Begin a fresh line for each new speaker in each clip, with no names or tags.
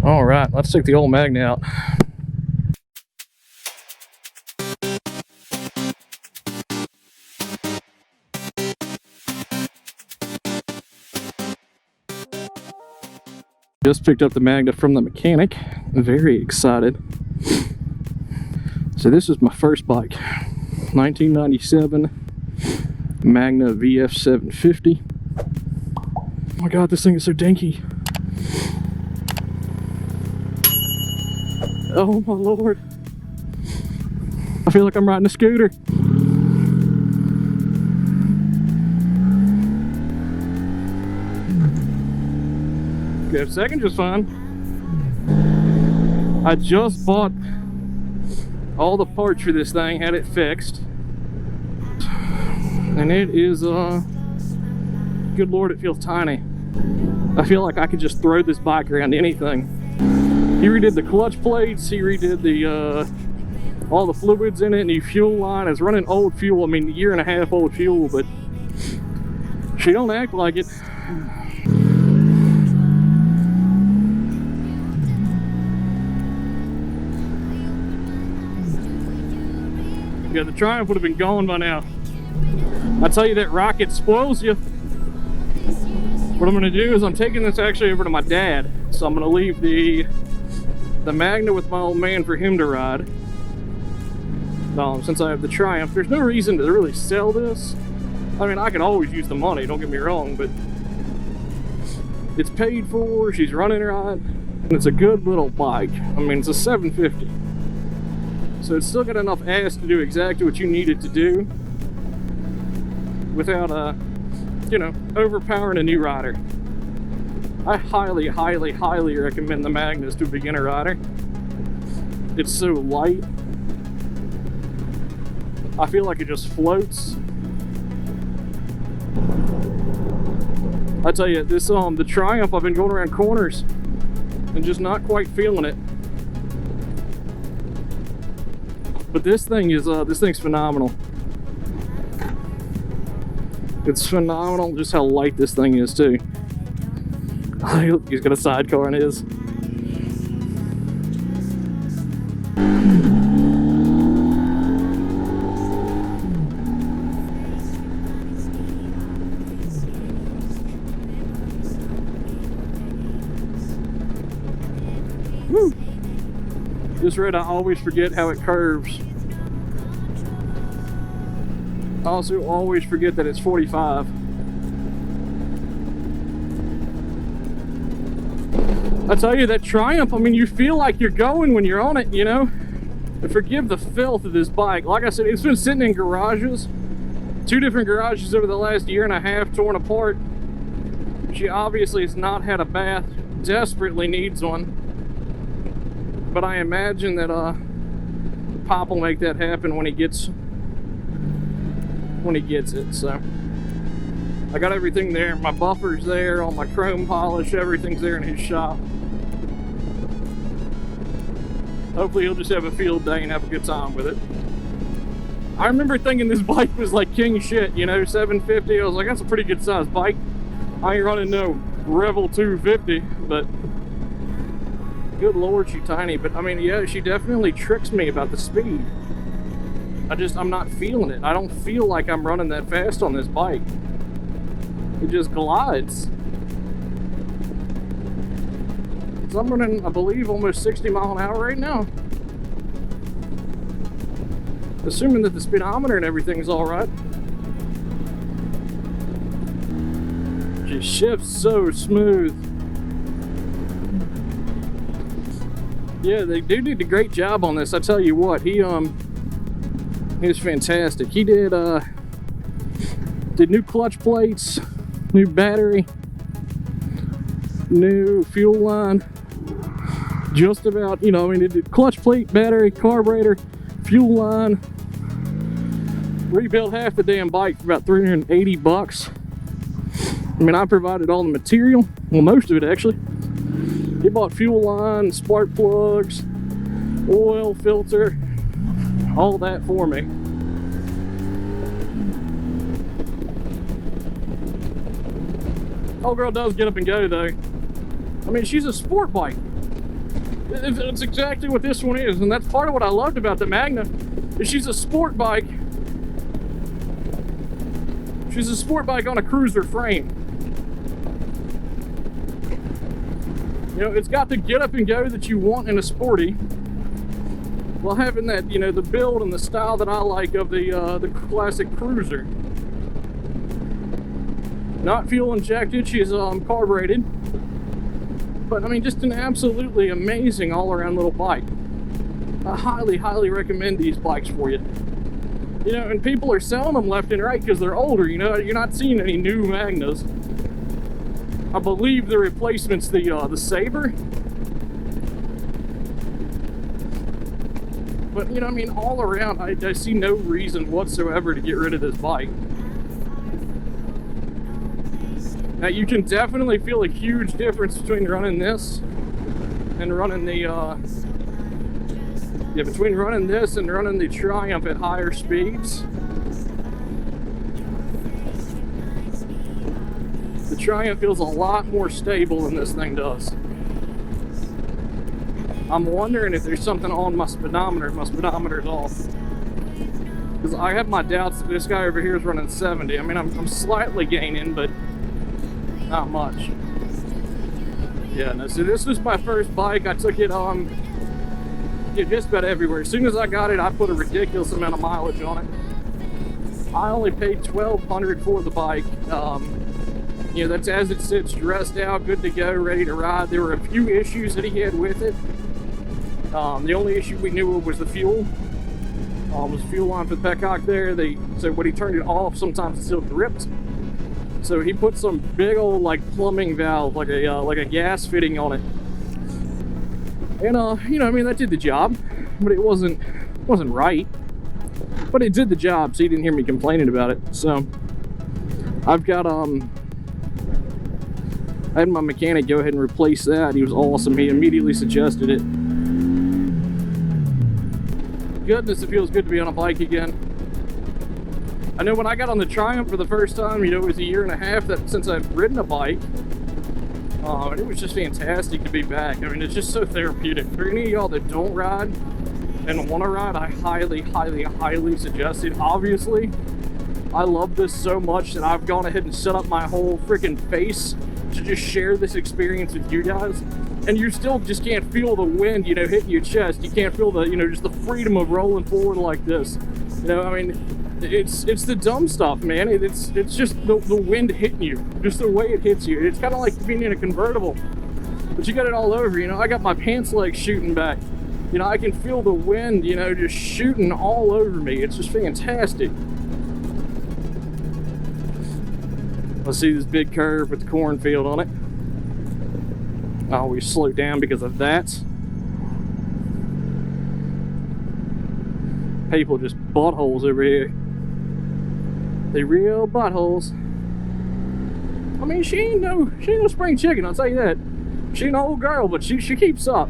All right, let's take the old Magna out. Just picked up the Magna from the mechanic. Very excited. So this is my first bike. 1997 Magna VF 750. Oh my god, this thing is so dinky. Oh my lord. I feel like I'm riding a scooter. Okay, second just fine. I just bought all the parts for this thing, had it fixed. And it is, good lord, it feels tiny. I feel like I could just throw this bike around anything. He redid the clutch plates, he redid the, all the fluids in it, and the fuel line is running old fuel. I mean, a year and a half old fuel, but she don't act like it. Yeah, the Triumph would have been gone by now. I tell you, that rocket spoils you. What I'm gonna do is I'm taking this actually over to my dad. So I'm gonna leave the Magna with my old man for him to ride. Since I have the Triumph, there's no reason to really sell this. I mean, I can always use the money, don't get me wrong, but it's paid for, she's running right, and it's a good little bike. I mean, it's a 750. So it's still got enough ass to do exactly what you need it to do without, you know, overpowering a new rider. I highly, highly, highly recommend the Magnas to a beginner rider. It's so light. I feel like it just floats. I tell you, this the Triumph, I've been going around corners and just not quite feeling it. But this thing is this thing's phenomenal. It's phenomenal just how light this thing is too. He's got a sidecar in his. Woo. This road, I always forget how it curves. I also always forget that it's 45. I tell you, that Triumph, I mean, you feel like you're going when you're on it, you know? And forgive the filth of this bike. Like I said, it's been sitting in garages. 2 different garages over the last year and a half, torn apart. She obviously has not had a bath, desperately needs one. But I imagine that Pop will make that happen when he gets it. So I got everything there. My buffer's there, all my chrome polish, everything's there in his shop. Hopefully he'll just have a field day and have a good time with it. I remember thinking this bike was like king shit, you know, 750. I was like, that's a pretty good sized bike. I ain't running no Revel 250, but good lord, she's tiny. But I mean, yeah, she definitely tricks me about the speed. I'm not feeling it. I don't feel like I'm running that fast on this bike. It just glides. So I'm running, I believe, almost 60 miles an hour right now. Assuming that the speedometer and everything's all right. She shifts so smooth. Yeah, they do did a great job on this. I tell you what, he was fantastic. He did new clutch plates, new battery, new fuel line. Just about, you know, I mean, it did clutch plate, battery, carburetor, fuel line. Rebuilt half the damn bike for about 380 bucks. I mean, I provided all the material, well, most of it actually. He bought fuel line, spark plugs, oil filter, all that for me. Old girl does get up and go though. I mean, she's a sport bike. It's exactly what this one is, and that's part of what I loved about the Magna. Is she's a sport bike. She's a sport bike on a cruiser frame. You know, it's got the get up and go that you want in a sporty, while having that, you know, the build and the style that I like of the classic cruiser. Not fuel injected, she's carbureted. But I mean, just an absolutely amazing all-around little bike. I highly, highly recommend these bikes for you. You know, and people are selling them left and right because they're older. You know, you're not seeing any new Magnas. I believe the replacement's the Sabre. But you know, I mean, all around, I see no reason whatsoever to get rid of this bike. Now you can definitely feel a huge difference between running this and running the between running this and running the Triumph at higher speeds. The Triumph feels a lot more stable than this thing does. I'm wondering if there's something on my speedometer. My speedometer's off. Because I have my doubts that this guy over here is running 70. I mean, I'm slightly gaining, but not much. Yeah, no, so this was my first bike. I took it just about everywhere. As soon as I got it, I put a ridiculous amount of mileage on it. I only paid $1,200 for the bike. You know, that's as it sits, dressed out, good to go, ready to ride. There were a few issues that he had with it. The only issue we knew of was the fuel. Was fuel line for the petcock there. So when he turned it off, sometimes it still gripped. So he put some big old like plumbing valve, like a gas fitting on it. And you know, I mean, that did the job, but it wasn't right. But it did the job, so you didn't hear me complaining about it. So I've got I had my mechanic go ahead and replace that. He was awesome. He immediately suggested it. Goodness, it feels good to be on a bike again. I know when I got on the Triumph for the first time, you know, it was a year and a half since I've ridden a bike. And it was just fantastic to be back. I mean, it's just so therapeutic. For any of y'all that don't ride and want to ride, I highly, highly, highly suggest it. Obviously, I love this so much that I've gone ahead and set up my whole freaking face to just share this experience with you guys. And you still just can't feel the wind, you know, hitting your chest. You can't feel the, you know, just the freedom of rolling forward like this. You know, I mean, it's the dumb stuff, man. It's just the wind hitting you, just the way it hits you. It's kind of like being in a convertible, but you got it all over. You know, I got my pants legs shooting back. You know, I can feel the wind, you know, just shooting all over me. It's just fantastic. Let's see this big curve with the cornfield on it. I always slow down because of that. People just buttholes over here. They real buttholes. I mean, she ain't no spring chicken, I'll tell you that. She an old girl, but she keeps up.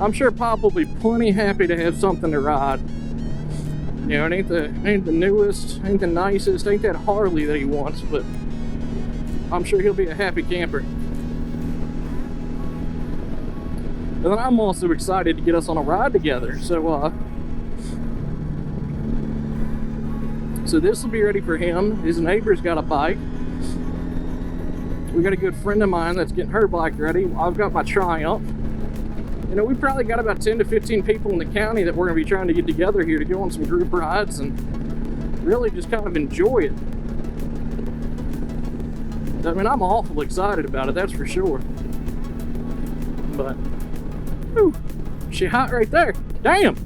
I'm sure Pop will be plenty happy to have something to ride. You know, it ain't the newest, ain't the nicest, ain't that Harley that he wants, but I'm sure he'll be a happy camper. And then I'm also excited to get us on a ride together. So this will be ready for him. His neighbor's got a bike. We got a good friend of mine that's getting her bike ready. I've got my Triumph. You know, we probably got about 10 to 15 people in the county that we're going to be trying to get together here to go on some group rides and really just kind of enjoy it. I mean, I'm awful excited about it, that's for sure. But, whew, she hot right there. Damn!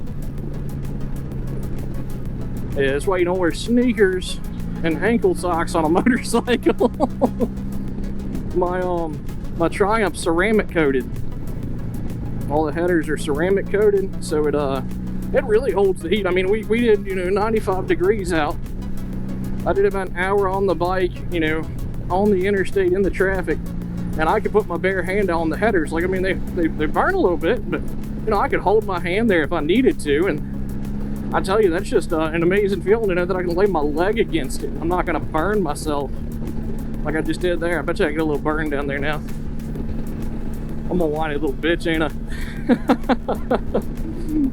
Yeah, that's why you don't wear sneakers and ankle socks on a motorcycle. My Triumph's ceramic coated. All the headers are ceramic coated, so it really holds the heat. I mean, we did, you know, 95 degrees out. I did about an hour on the bike, you know, on the interstate in the traffic, and I could put my bare hand on the headers. Like, I mean, they burn a little bit, but you know, I could hold my hand there if I needed to. And I tell you, that's just an amazing feeling to know that I can lay my leg against it. I'm not gonna burn myself like I just did there. I bet you I get a little burn down there now. I'm a whiny little bitch, ain't I?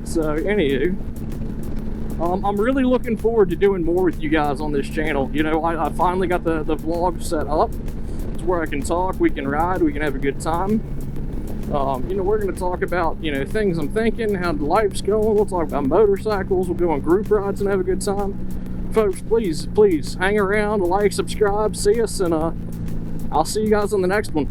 So, anywho, I'm really looking forward to doing more with you guys on this channel. You know, I finally got the vlog set up. It's where I can talk, we can ride, we can have a good time. You know, we're going to talk about, you know, things I'm thinking, how the life's going. We'll talk about motorcycles. We'll go on group rides and have a good time. Folks, please hang around, like, subscribe, see us, and I'll see you guys on the next one.